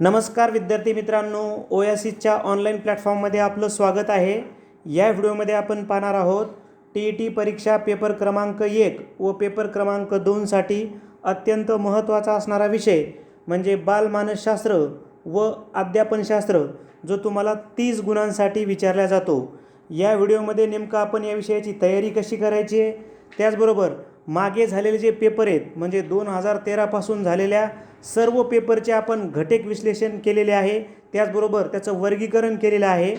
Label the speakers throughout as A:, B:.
A: नमस्कार विद्यार्थी मित्रांनो, ओयासिसच्या ऑनलाईन प्लॅटफॉर्ममध्ये आपलं स्वागत आहे। या व्हिडिओमध्ये आपण पाहणार आहोत TET परीक्षा पेपर क्रमांक 1 व पेपर क्रमांक 2 साठी अत्यंत महत्त्वाचा असणारा विषय म्हणजे बालमानसशास्त्र व अध्यापनशास्त्र, जो तुम्हाला 30 गुणांसाठी विचारला जातो। या व्हिडिओमध्ये नेमकं आपण या विषयाची तयारी कशी करायची आहे, त्याचबरोबर मागे झालेले जे पेपर आहेत म्हणजे 2013 पासून झालेल्या सर्व पेपरचे आपण घटक विश्लेषण केलेले आहे, त्याचबरोबर त्याचं वर्गीकरण केलेलं आहे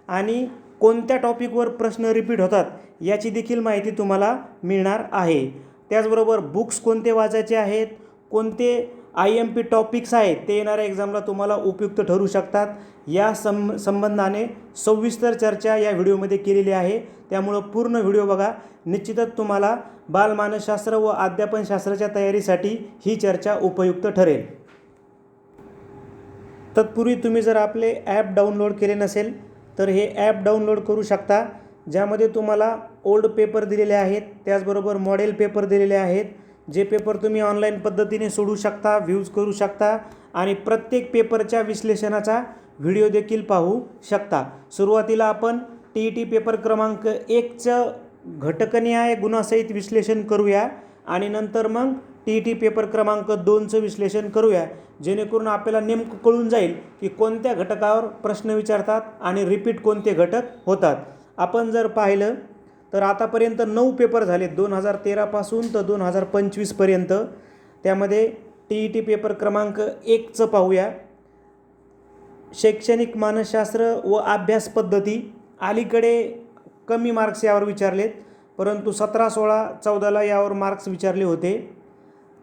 A: आणि कोणत्या टॉपिकवर प्रश्न रिपीट होतात याची देखील माहिती तुम्हाला मिळणार आहे। त्याचबरोबर बुक्स कोणते वाचायचे आहेत, कोणते IMP टॉपिक्स आहेत ते येणाऱ्या एक्झामला तुम्हाला उपयुक्त ठरू शकतात, या संबंधाने सविस्तर चर्चा या व्हिडिओमध्ये केलेली आहे। त्यामुळे पूर्ण व्हिडिओ बघा, निश्चितच तुम्हाला बालमानसशास्त्र व अध्यापनशास्त्राच्या तयारीसाठी ही चर्चा उपयुक्त ठरेल। तत्पूर्वी तुम्ही जर आपले ॲप डाउनलोड केले नसेल तर हे ॲप डाउनलोड करू शकता, ज्यामध्ये तुम्हाला ओल्ड पेपर दिलेले आहेत, त्याचबरोबर मॉडेल पेपर दिलेले आहेत, जे पेपर तुम्ही ऑनलाईन पद्धतीने सोडवू शकता, व्ह्यूज करू शकता आणि प्रत्येक पेपरच्या विश्लेषणाचा व्हिडिओ देखील पाहू शकता। सुरुवातीला आपण TET पेपर क्रमांक 1चं घटकनिहाय गुणासहित विश्लेषण करूया आणि नंतर मग TET पेपर क्रमांक 2चं विश्लेषण करूया, जेणेकरून आपल्याला नेमकं कळून जाईल की कोणत्या घटकावर प्रश्न विचारतात आणि रिपीट कोणते घटक होतात। आपण जर पाहिलं तर आतापर्यंत 9 पेपर झाले 2013 पासून तर 2025 पर्यंत। त्यामध्ये TET पेपर क्रमांक 1चं पाहूया। शैक्षणिक मानसशास्त्र व अभ्यास पद्धती, अलीकडे कमी मार्क्स यावर विचारलेत, परंतु 17, 16, 14ला यावर मार्क्स विचारले होते।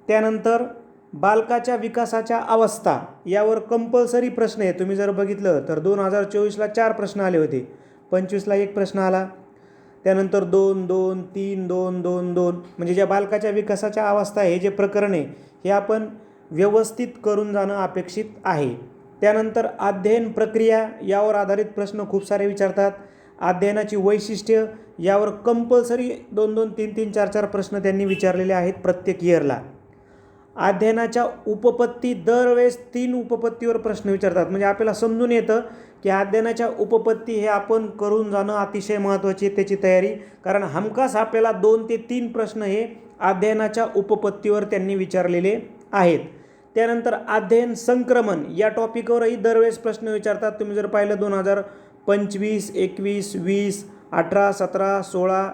A: त्यानंतर बालकाच्या विकासाच्या अवस्था यावर कंपल्सरी प्रश्न आहे। तुम्ही जर बघितलं तर 2024ला 4 प्रश्न आले होते, 25ला 1 प्रश्न आला, त्यानंतर 2, 2, 3, 2, 2, 2, म्हणजे ज्या बालकाच्या विकासाच्या अवस्था हे जे प्रकरण आहे हे आपण व्यवस्थित करून जाणं अपेक्षित आहे। त्यानंतर अध्ययन प्रक्रिया यावर आधारित प्रश्न खूप सारे विचारतात। अध्ययनाची वैशिष्ट्य यावर कंपल्सरी 2, 2, 3, 3, 4, 4 प्रश्न त्यांनी विचारलेले आहेत प्रत्येक इयरला। अध्ययनाच्या उपपत्ती दरवेळेस 3 उपपत्तीवर प्रश्न विचारतात, म्हणजे आपल्याला समजून येतं की अध्ययनाच्या उपपत्ती हे आपण करून जाणं अतिशय महत्त्वाची आहे, त्याची तयारी, कारण हमखास आपल्याला 2 ते 3 प्रश्न हे अध्ययनाच्या उपपत्तीवर त्यांनी विचारलेले आहेत। त्यानंतर अध्ययन संक्रमण या टॉपिकवरही दरवेळेस प्रश्न विचारतात। तुम्ही जर पाहिलं 2025, 21, 20, 18, 17, 16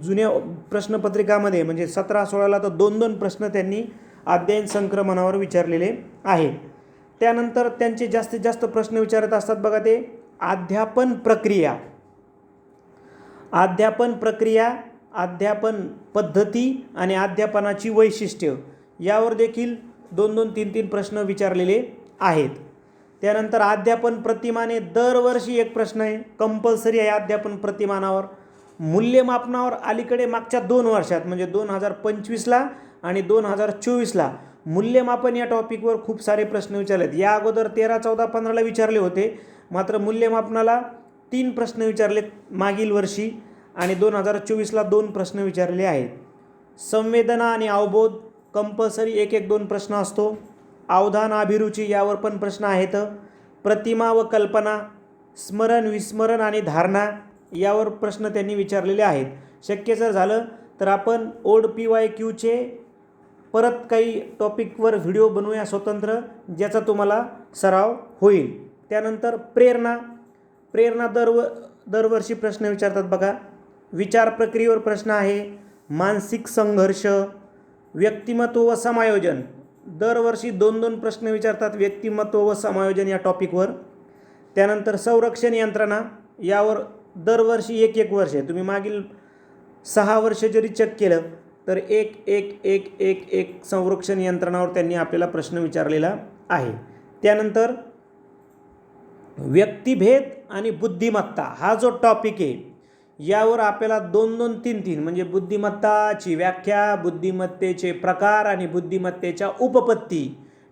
A: जुन्या प्रश्नपत्रिकामध्ये म्हणजे 17, 16ला तर 2-2 प्रश्न त्यांनी अध्ययन संक्रमणावर विचारलेले आहेत। त्यानंतर त्यांचे जास्तीत जास्त प्रश्न विचारत असतात बघा ते अध्यापन प्रक्रिया, अध्यापन पद्धती आणि अध्यापनाची वैशिष्ट्य यावर देखील 2-2, 3-3 प्रश्न विचारलेले आहेत। त्यानंतर अध्यापन प्रतिमाने दरवर्षी एक प्रश्न आहे, कंपल्सरी आहे अध्यापन प्रतिमानावर। मूल्यमापनावर अलीकडे मागच्या 2 वर्षात म्हणजे 2025ला आणि 2024ला मूल्यमापन या टॉपिकवर खूप सारे प्रश्न विचारलेत। या अगोदर 13, 14, 15ला विचारले होते, मात्र मूल्यमापनाला 3 प्रश्न विचारलेत मागील वर्षी आणि 2024ला 2 प्रश्न विचारलेले आहेत। संवेदना आणि अवबोध कंपल्सरी 1-1-2 प्रश्न असतो। अवधान अभिरुची यावर पण प्रश्न आहेत। प्रतिमा व कल्पना, स्मरण विस्मरण आणि धारणा यावर प्रश्न त्यांनी विचारलेले आहेत। शक्य जर झालं तर आपण ओल्ड PYQचे परत काही टॉपिकवर व्हिडिओ बनवूया स्वतंत्र, ज्याचा तुम्हाला सराव होईल। त्यानंतर प्रेरणा दरवर्षी प्रश्न विचारतात बघा। विचार प्रक्रियेवर प्रश्न आहे। मानसिक संघर्ष, व्यक्तिमत्व व समायोजन दरवर्षी 2-2 प्रश्न विचारतात व्यक्तिमत्व व समायोजन या टॉपिकवर। त्यानंतर संरक्षण यंत्रणा यावर दरवर्षी 1-1 वर्ष आहे। तुम्ही मागील 6 वर्ष जरी चेक केलं तर 1-1-1-1-1 संरक्षण यंत्रणावर त्यांनी आपल्याला प्रश्न विचारलेला आहे। त्यानंतर व्यक्तिभेद आणि बुद्धिमत्ता हा जो टॉपिक आहे यावर आपल्याला 2-2, 3-3 म्हणजे बुद्धिमत्ताची व्याख्या, बुद्धिमत्तेचे प्रकार आणि बुद्धिमत्तेच्या उपपत्ती,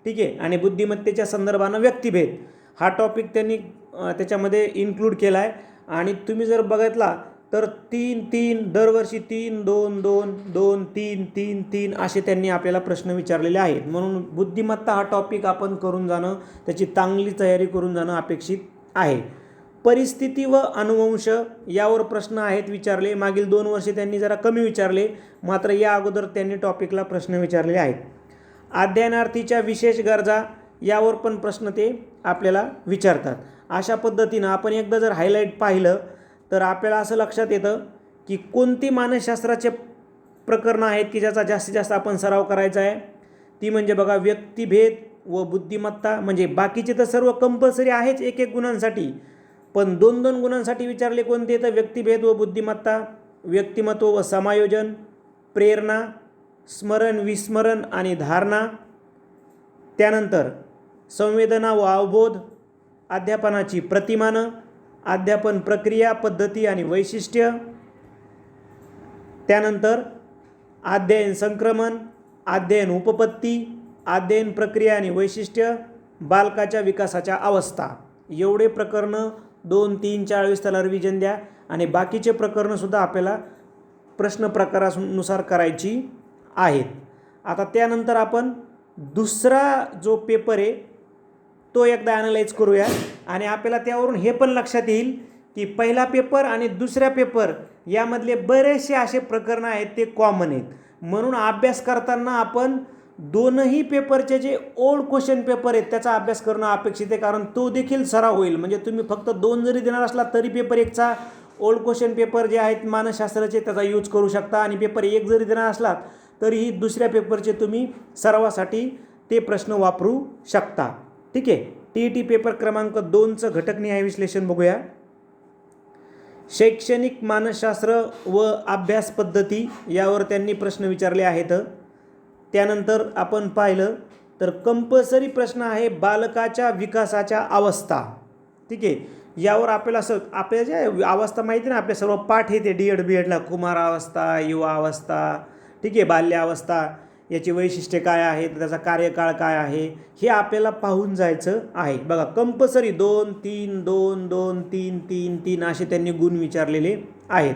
A: ठीक आहे, आणि बुद्धिमत्तेच्या संदर्भानं व्यक्तिभेद हा टॉपिक त्यांनी त्याच्यामध्ये इन्क्लूड केला आहे। आणि तुम्ही जर बघितला तर 3-3 दरवर्षी 3-2-2 2-3-3-3 असे त्यांनी आपल्याला प्रश्न विचारलेले आहेत. म्हणून बुद्धिमत्ता हा टॉपिक आपण करून जाणं, त्याची चांगली तयारी करून जाणं अपेक्षित आहे. परिस्थिती व अनुवंश यावर प्रश्न आहेत विचारले. मागील 2 वर्षे त्यांनी जरा कमी विचारले, मात्र या अगोदर त्यांनी टॉपिकला प्रश्न विचारलेले आहेत. अध्ययनार्थीच्या विशेष गरजा यावर पण प्रश्न ते आपल्याला विचारतात. अशा पद्धतीनं आपण एकदा जर हायलाईट पाहिलं तर आपल्याला असं लक्षात येतं की कोणती मानसशास्त्राचे प्रकरणं आहेत की ज्याचा जास्तीत जास्त आपण सराव करायचा आहे. ती म्हणजे बघा व्यक्तिभेद व बुद्धिमत्ता. म्हणजे बाकीचे तर सर्व कंपल्सरी आहेच एक एक गुणांसाठी, पण 2-2 गुणांसाठी विचारले कोणते तर व्यक्तिभेद व बुद्धिमत्ता, व्यक्तिमत्व व समायोजन, प्रेरणा, स्मरण विस्मरण आणि धारणा, त्यानंतर संवेदना व अवबोध, अध्यापनाची प्रतिमानं, अध्यापन प्रक्रिया पद्धती आणि वैशिष्ट्य, त्यानंतर अध्ययन संक्रमण, अध्ययन उपपत्ती, अध्ययन प्रक्रिया आणि वैशिष्ट्य, बालकाच्या विकासाच्या अवस्था. एवढे प्रकरणं 2, 3, 4 वेळेस त्याला रिव्हिजन द्या आणि बाकीचे प्रकरणंसुद्धा आपल्याला प्रश्न प्रकारानुसार करायची आहेत. आता त्यानंतर आपण दुसरा जो पेपर आहे तो एकदा ॲनालाइज करूया आणि आपल्याला त्यावरून हे पण लक्षात येईल की पहिला पेपर आणि दुसऱ्या पेपर यामधले बरेचसे असे प्रकरणं आहेत ते कॉमन आहेत. म्हणून अभ्यास करताना आपण दोनही पेपरचे जे ओल्ड क्वेश्चन पेपर आहेत त्याचा अभ्यास करणं अपेक्षित आहे, कारण तो देखील सराव होईल. म्हणजे तुम्ही फक्त 2 जरी देणार असला तरी पेपर 1चा ओल्ड क्वेश्चन पेपर जे आहेत मानसशास्त्राचे त्याचा यूज करू शकता आणि पेपर 1 जरी देणार असलात तरीही दुसऱ्या पेपरचे तुम्ही सरावासाठी ते प्रश्न वापरू शकता. ठीक आहे. TET पेपर क्रमांक 2चं घटकनिहाय विश्लेषण बघूया. शैक्षणिक मानसशास्त्र व अभ्यास पद्धती यावर त्यांनी प्रश्न विचारले आहेत. त्यानंतर आपण पाहिलं तर कंपल्सरी प्रश्न आहे बालकाच्या विकासाच्या अवस्था. ठीक आहे. यावर आपल्याला असं आपल्या ज्या अवस्था माहिती ना आपल्या सर्व पाठ येते DED BEDला, कुमारावस्था, युवा अवस्था, ठीक आहे, बाल्यावस्था, याची वैशिष्ट्ये काय आहेत, त्याचा कार्यकाळ काय आहे हे आपल्याला पाहून जायचं आहे. बघा कंपल्सरी 2-3-2-2-3-3-3 असे त्यांनी गुण विचारलेले आहेत.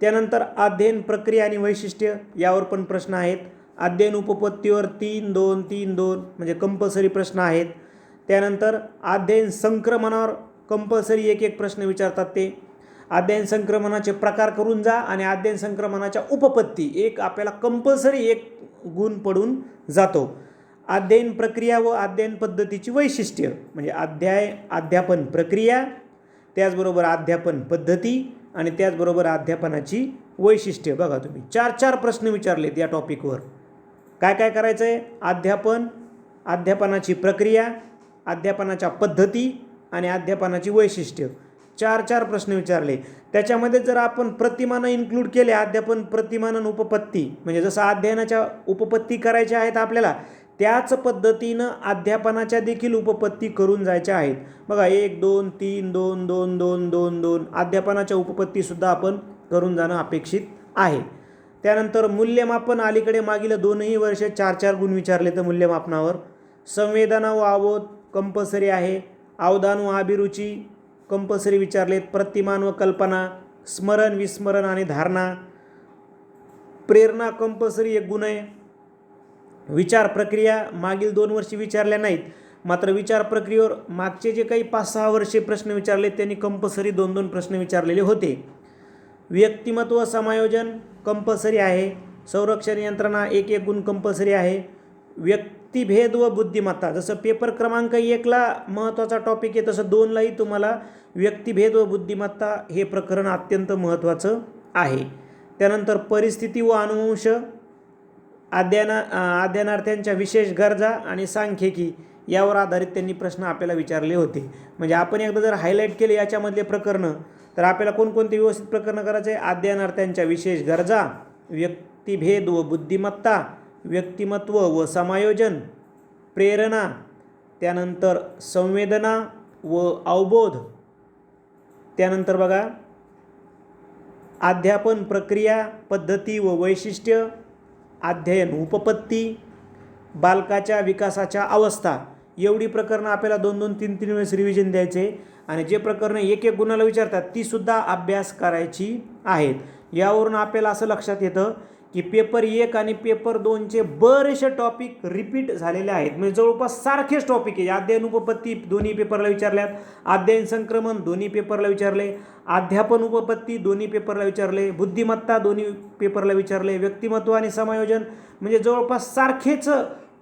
A: त्यानंतर अध्ययन प्रक्रिया आणि वैशिष्ट्य यावर पण प्रश्न आहेत. अध्ययन उपपत्तीवर 3-2-3-2 म्हणजे कंपल्सरी प्रश्न आहेत. त्यानंतर अध्ययन संक्रमणावर कंपल्सरी एक प्रश्न विचारतात ते. अध्ययन संक्रमणाचे प्रकार करून जा आणि अध्ययन संक्रमणाच्या उपपत्ती एक आपल्याला कंपल्सरी एक गुण पडून जातो. अध्ययन प्रक्रिया व अध्ययन पद्धतीची वैशिष्ट्य म्हणजे अध्यापन प्रक्रिया, त्याचबरोबर अध्यापन पद्धती आणि त्याचबरोबर अध्यापनाची वैशिष्ट्य. बघा तुम्ही 4 प्रश्न विचारलेत या टॉपिकवर. काय काय करायचं आहे? अध्यापन, अध्यापनाची प्रक्रिया, अध्यापनाच्या पद्धती आणि अध्यापनाची वैशिष्ट्य 4 प्रश्न विचारले. त्याच्यामध्ये जर आपण प्रतिमानं इन्क्लूड केले, अध्यापन प्रतिमानं उपपत्ती म्हणजे जसं अध्ययनाच्या उपपत्ती करायच्या आहेत आपल्याला त्याच पद्धतीनं अध्यापनाच्या देखील उपपत्ती करून जायच्या आहेत. बघा 1-2-3-2-2-2-2-2 अध्यापनाच्या उपपत्तीसुद्धा आपण करून जाणं अपेक्षित आहे. त्यानंतर मूल्यमापन अलीकडे मागील 2ही वर्षे 4 गुण विचारले तर मूल्यमापनावर. संवेदना व अवबोध कंपल्सरी आहे. अवधान व अभिरुची कंपल्सरी विचारलेत. प्रतिमान व कल्पना, स्मरण विस्मरण आणि धारणा, प्रेरणा कंपल्सरी 1 गुण आहे. विचार प्रक्रिया मागील 2 वर्षी विचारल्या नाहीत, मात्र विचार प्रक्रियेवर मागचे जे काही 5-6 वर्षे प्रश्न विचारले त्यांनी कंपल्सरी 2-2 प्रश्न विचारलेले होते. व्यक्तिमत्व समायोजन कंपल्सरी आहे. संरक्षण यंत्रणा 1 गुण कंपल्सरी आहे. व्यक्तिभेद व बुद्धिमत्ता जसं पेपर क्रमांक 1ला महत्त्वाचा टॉपिक आहे तसं 2लाही तुम्हाला व्यक्तिभेद व बुद्धिमत्ता हे प्रकरण अत्यंत महत्त्वाचं आहे. त्यानंतर परिस्थिती व अनुवंश, अध्ययनार्थ्यांच्या विशेष गरजा आणि सांख्यिकी यावर आधारित त्यांनी प्रश्न आपल्याला विचारले होते. म्हणजे आपण एकदा जर हायलाईट केले याच्यामधले प्रकरणं तर आपल्याला कोणकोणते व्यवस्थित प्रकरणं करायचे? अध्ययनार्थ्यांच्या विशेष गरजा, व्यक्तिभेद व बुद्धिमत्ता, व्यक्तिमत्व व समायोजन, प्रेरणा, त्यानंतर संवेदना व अवबोध, त्यानंतर बघा अध्यापन प्रक्रिया पद्धती व वैशिष्ट्य, अध्ययन उपपत्ती, बालकाच्या विकासाच्या अवस्था. एवढी प्रकरणं आपल्याला 2-2, 3-3 वेळेस रिव्हिजन द्यायचे आणि जे प्रकरणं एक एक गुणाला विचारतात तीसुद्धा अभ्यास करायची आहेत. यावरून आपल्याला असं लक्षात येतं की पेपर 1 आणि पेपर 2चे बरेचसे टॉपिक रिपीट झालेले आहेत. म्हणजे जवळपास सारखेच टॉपिक आहे. अध्ययन उपपत्ती दोन्ही पेपरला विचारल्यात, अध्ययन संक्रमण दोन्ही पेपरला विचारले, अध्यापन उपपत्ती दोन्ही पेपरला विचारले, बुद्धिमत्ता दोन्ही पेपरला विचारले, व्यक्तिमत्व आणि समायोजन म्हणजे जवळपास सारखेच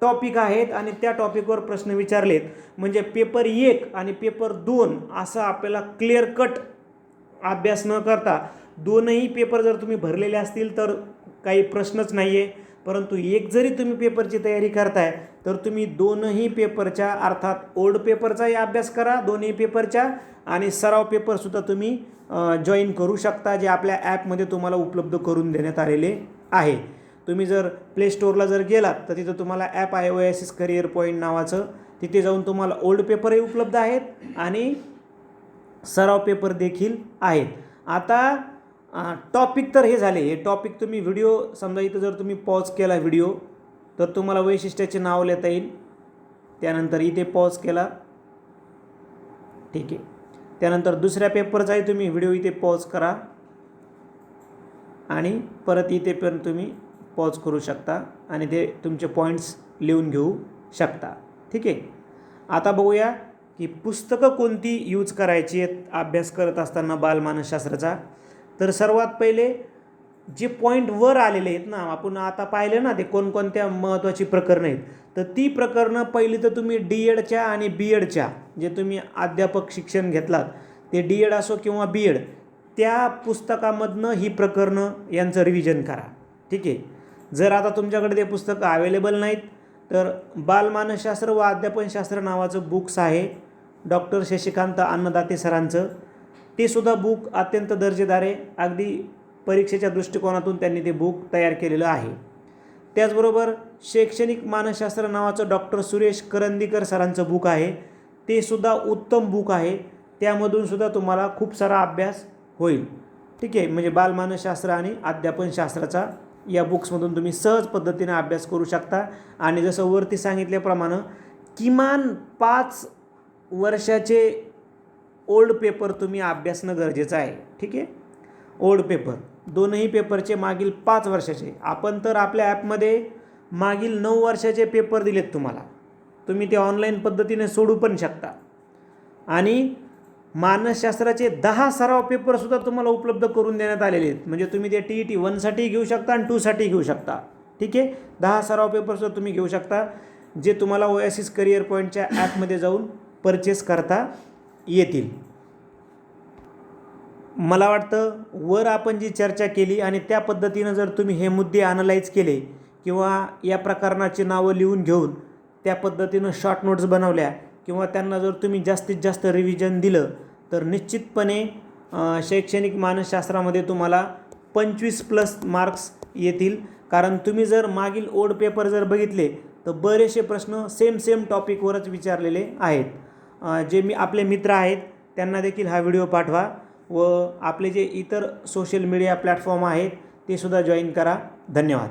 A: टॉपिक आहेत आणि त्या टॉपिकवर प्रश्न विचारलेत. म्हणजे पेपर 1 आणि पेपर 2 असं आपल्याला क्लिअर कट अभ्यास न करता दोनही पेपर जर तुम्ही भरलेले असतील तर काही प्रश्नच नाही आहे. परंतु एक जरी तुम्ही पेपरची तयारी करताय तर तुम्ही दोनही पेपरच्या अर्थात ओल्ड पेपरचाही अभ्यास करा दोन्ही पेपरच्या आणि सराव पेपरसुद्धा तुम्ही जॉईन करू शकता जे आपल्या ॲपमध्ये तुम्हाला उपलब्ध करून देण्यात आलेले आहे. तुम्ही जर प्ले स्टोअरला जर गेलात तर तिथं तुम्हाला ॲप आहे ओएसिस करिअर पॉईंट नावाचं. तिथे जाऊन तुम्हाला ओल्ड पेपरही उपलब्ध आहेत आणि सराव पेपर देखील आहेत. आता टॉपिक तर हे झाले. हे टॉपिक तुम्ही व्हिडिओ समजा इथं जर तुम्ही पॉज केला व्हिडिओ तर तुम्हाला वैशिष्ट्याचे नाव लिहिता येईल. त्यानंतर इथे पॉज केला, ठीक आहे. त्यानंतर दुसऱ्या पेपरचाही तुम्ही व्हिडिओ इथे पॉज करा आणि परत इथे पण तुम्ही पॉज करू शकता आणि ते तुमचे पॉईंट्स लिहून घेऊ शकता, ठीक आहे. आता बघूया की पुस्तकं कोणती यूज करायची आहेत अभ्यास करत असताना बालमानसशास्त्राचा. तर सर्वात पहिले जे पॉईंट वर आलेले आहेत ना, आपण आता पाहिले ना ते कोणकोणत्या महत्त्वाची प्रकरणं आहेत. तर ती प्रकरणं पहिली तर तुम्ही DEDच्या आणि BEDच्या जे तुम्ही अध्यापक शिक्षण घेतलात ते DED असो किंवा BED त्या पुस्तकामधनं ही प्रकरणं यांचं रिव्हिजन करा, ठीक आहे. जर आता तुमच्याकडे ते पुस्तकं अवेलेबल नाहीत तर बालमानसशास्त्र व अध्यापनशास्त्र नावाचं बुक्स आहे डॉक्टर शशिकांत अन्नदाते सरांचं. ते सुद्धा बुक अत्यंत दर्जेदार आहे. अगदी परीक्षेच्या दृष्टिकोनातून त्यांनी ते बुक तयार केलेलं आहे. त्याचबरोबर शैक्षणिक मानसशास्त्र नावाचं डॉक्टर सुरेश करंदीकर सरांचं बुक आहे. ते सुद्धा उत्तम बुक आहे. त्यामधून सुद्धा तुम्हाला खूप सारा अभ्यास होईल, ठीक आहे. म्हणजे बालमानसशास्त्र आणि अध्यापनशास्त्राचा या बुक्समधून तुम्ही सहज पद्धतीने अभ्यास करू शकता. आणि जसं वरती सांगितल्याप्रमाणे किमान 5 वर्षाचे ओल्ड पेपर तुम्ही अभ्यासणं गरजेचं आहे, ठीक आहे. ओल्ड पेपर दोनही पेपरचे मागील 5 वर्षाचे. आपण तर आपल्या ॲपमध्ये मागील 9 वर्षाचे पेपर दिलेत तुम्हाला. तुम्ही ते ऑनलाईन पद्धतीने सोडू पण शकता. आणि मानसशास्त्राचे 10 सराव पेपरसुद्धा तुम्हाला उपलब्ध करून देण्यात आलेले आहेत. म्हणजे तुम्ही ते TET 1साठी घेऊ शकता आणि 2साठी घेऊ शकता, ठीक आहे. 10 सराव पेपरसुद्धा तुम्ही घेऊ शकता जे तुम्हाला ओएसिस करिअर पॉईंटच्या ॲपमध्ये जाऊन परचेस करता येतील. मला वाटतं वर आपण जी चर्चा केली आणि त्या पद्धतीनं जर तुम्ही हे मुद्दे ॲनालाइज केले किंवा या प्रकरणाची नावं लिहून घेऊन त्या पद्धतीनं शॉर्ट नोट्स बनवल्या किंवा त्यांना जर तुम्ही जास्तीत जास्त रिव्हिजन दिलं तर निश्चितपणे शैक्षणिक मानसशास्त्रामध्ये तुम्हाला 25+ मार्क्स येतील. कारण तुम्ही जर मागील ओल्ड पेपर जर बघितले तर बरेचसे प्रश्न सेम टॉपिकवरच विचारलेले आहेत. जे आपले मित्र आहेत त्यांना देखील हा व्हिडिओ पाठवा व आपले जे इतर सोशल मीडिया प्लॅटफॉर्म आहेत ते सुद्धा जॉईन करा. धन्यवाद.